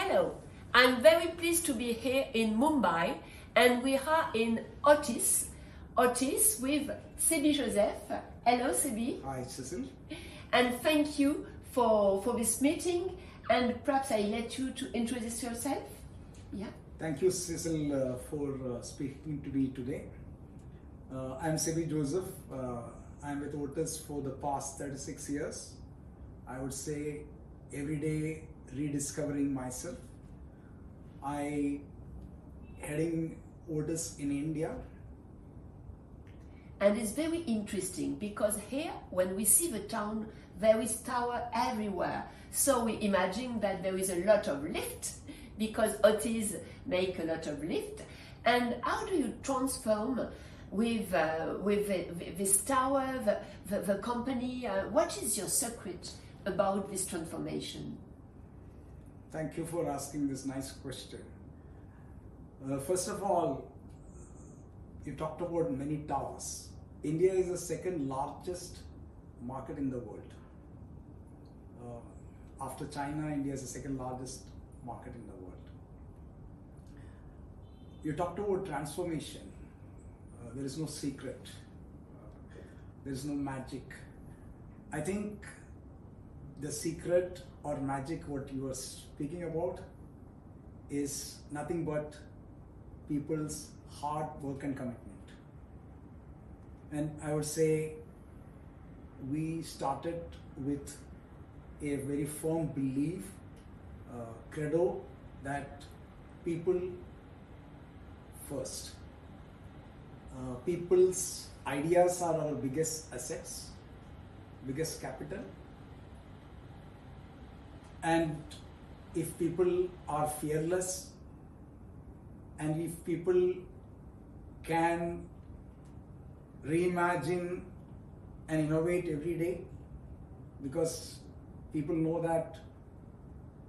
Hello, I'm very pleased to be here in Mumbai, and we are in Otis with Sebi Joseph. Hello, Sebi. Hi, Cecil. And thank you for this meeting, and perhaps I let you to introduce yourself. Yeah. Thank you, Cecil, for speaking to me today. I'm Sebi Joseph. I'm with Otis for the past 36 years. I would say every day rediscovering myself. I heading Otis in India. And it's very interesting because here, when we see the town, there is tower everywhere. So we imagine that there is a lot of lift because Otis make a lot of lift. And how do you transform with this tower, the company? What is your secret about this transformation? Thank you for asking this nice question. First of all, you talked about many towers. India is the second largest market in the world. After China, India is the second largest market in the world. You talked about transformation. There is no secret. There is no magic. I think the secret or magic what you are speaking about is nothing but people's hard work and commitment. And I would say we started with a very firm belief, credo, that people first. People's ideas are our biggest assets, biggest capital. And if people are fearless, and if people can reimagine and innovate every day, because people know that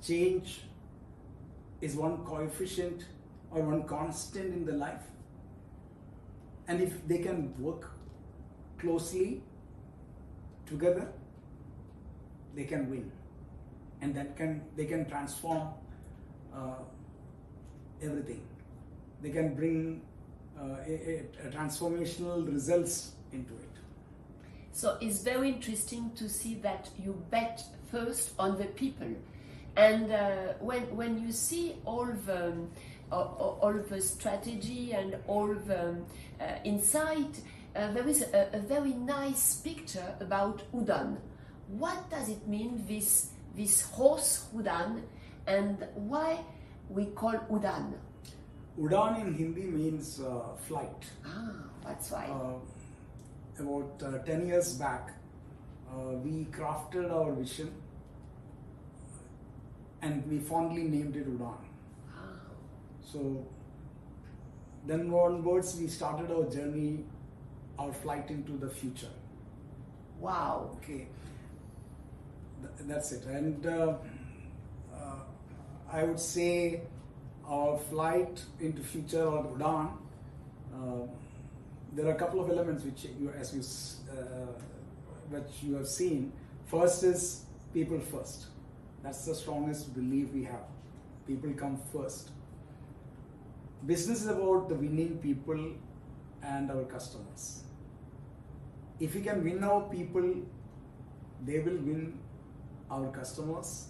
change is one coefficient or one constant in the life, and if they can work closely together, they can win. And they can transform everything. They can bring a transformational results into it. So it's very interesting to see that you bet first on the people, and when you see all the strategy and all the insight, there is a very nice picture about Udan. What does it mean, this horse Udan, and why we call Udan? Udan in Hindi means flight. Ah, that's why. About 10 years back, we crafted our vision and we fondly named it Udan. Ah. So then onwards we started our journey, our flight into the future. Wow. Okay. That's it. And I would say our flight into future or Udan, there are a couple of elements which you have seen. First is people first. That's the strongest belief we have. People come first. Business is about the winning people and our customers. If we can win our people, they will win our customers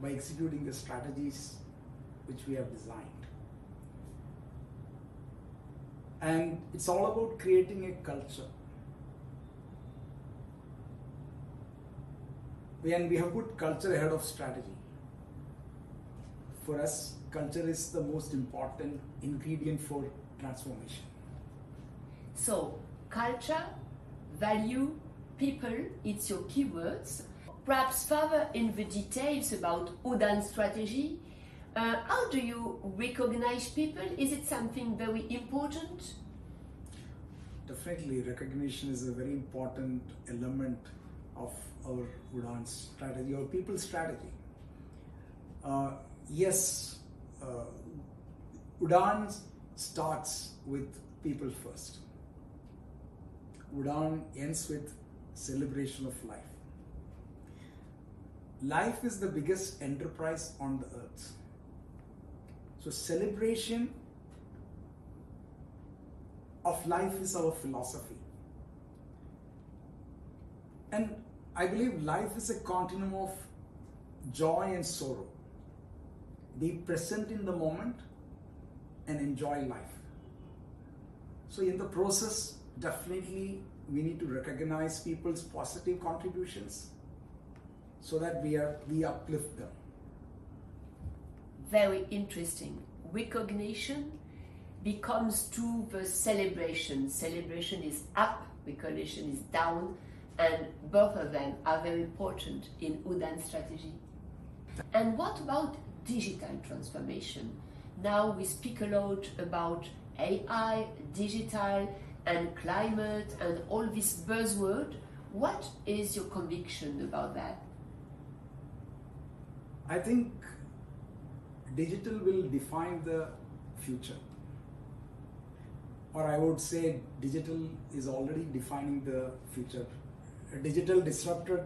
by executing the strategies which we have designed. And it's all about creating a culture. And we have put culture ahead of strategy. For us, culture is the most important ingredient for transformation. So, culture, value, people, it's your keywords. Perhaps further in the details about Udan strategy, how do you recognize people? Is it something very important? Definitely, recognition is a very important element of our Udan strategy, or people strategy. Yes, Udan starts with people first. Udan ends with celebration of life. Life is the biggest enterprise on the earth. So celebration of life is our philosophy. And I believe life is a continuum of joy and sorrow. Be present in the moment and enjoy life. So in the process, definitely we need to recognize people's positive contributions so that we uplift them. Very interesting. Recognition becomes to the celebration. Celebration is up, recognition is down, and both of them are very important in Udan strategy. And what about digital transformation? Now we speak a lot about AI, digital, and climate, and all this buzzword. What is your conviction about that? I think digital will define the future. Or I would say digital is already defining the future. Digital disrupted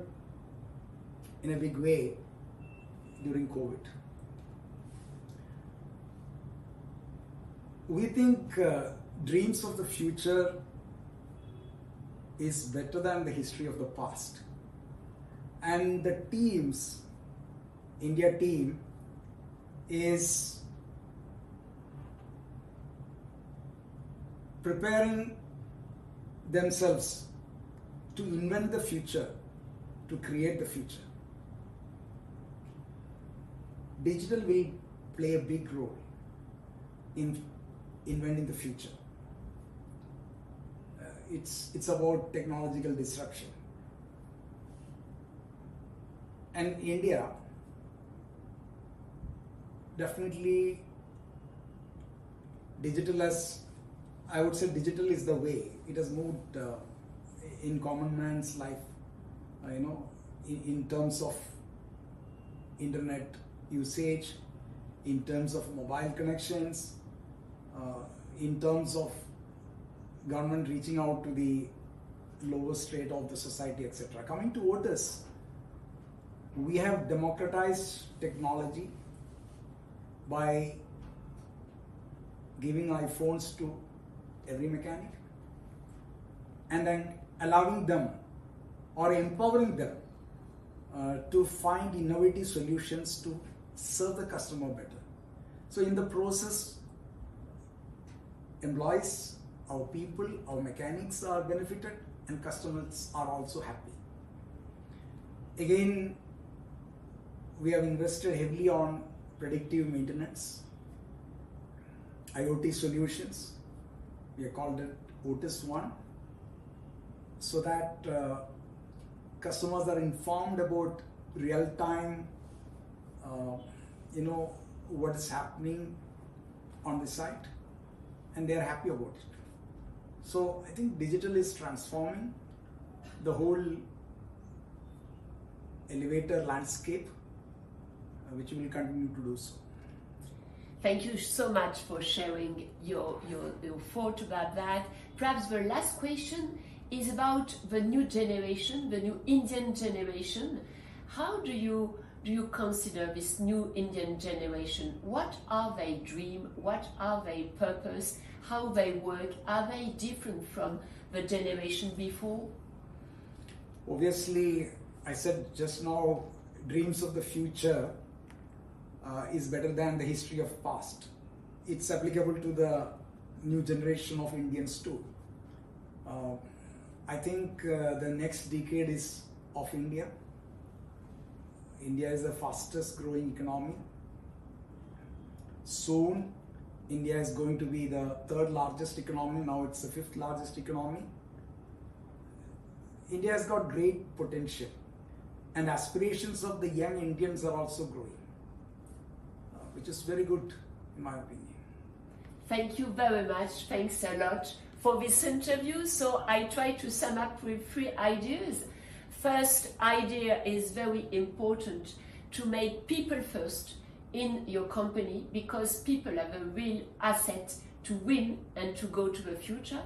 in a big way during COVID. We think dreams of the future is better than the history of the past. And the teams, India team, is preparing themselves to invent the future, to create the future. Digital will play a big role in inventing the future. It's about technological disruption. And India definitely digital I would say digital is the way. It has moved in common man's life, in terms of internet usage, in terms of mobile connections, in terms of government reaching out to the lowest rate of the society, etc. Coming to Otis, we have democratized technology by giving iPhones to every mechanic and then allowing them or empowering them to find innovative solutions to serve the customer better. So in the process, employees, our people, our mechanics are benefited and customers are also happy. Again, we have invested heavily on predictive maintenance, IoT solutions. We have called it Otis One, so that customers are informed about real-time, what is happening on the site, and they are happy about it. So I think digital is transforming the whole elevator landscape, which will continue to do so. Thank you so much for sharing your thought about that. Perhaps the last question is about the new generation, the new Indian generation. How do you consider this new Indian generation? What are their dreams? What are their purpose? How they work? Are they different from the generation before? Obviously, I said just now, dreams of the future is better than the history of past. It's applicable to the new generation of Indians too. I think the next decade is of India. India is the fastest growing economy. Soon, India is going to be the third largest economy. Now it's the fifth largest economy. India has got great potential, and aspirations of the young Indians are also growing, which is very good in my opinion. Thank you very much. Thanks a lot for this interview. So I try to sum up with 3 ideas. First idea is very important to make people first in your company, because people have a real asset to win and to go to the future.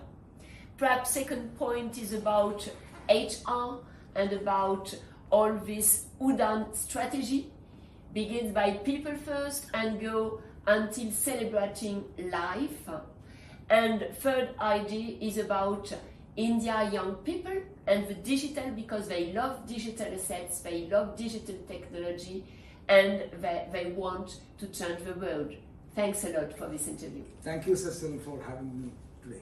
Perhaps second point is about HR and about all this Udan strategy. Begins by people first and go until celebrating life. And third idea is about India young people and the digital, because they love digital assets, they love digital technology, and they want to change the world. Thanks a lot for this interview. Thank you, Cecil, for having me today.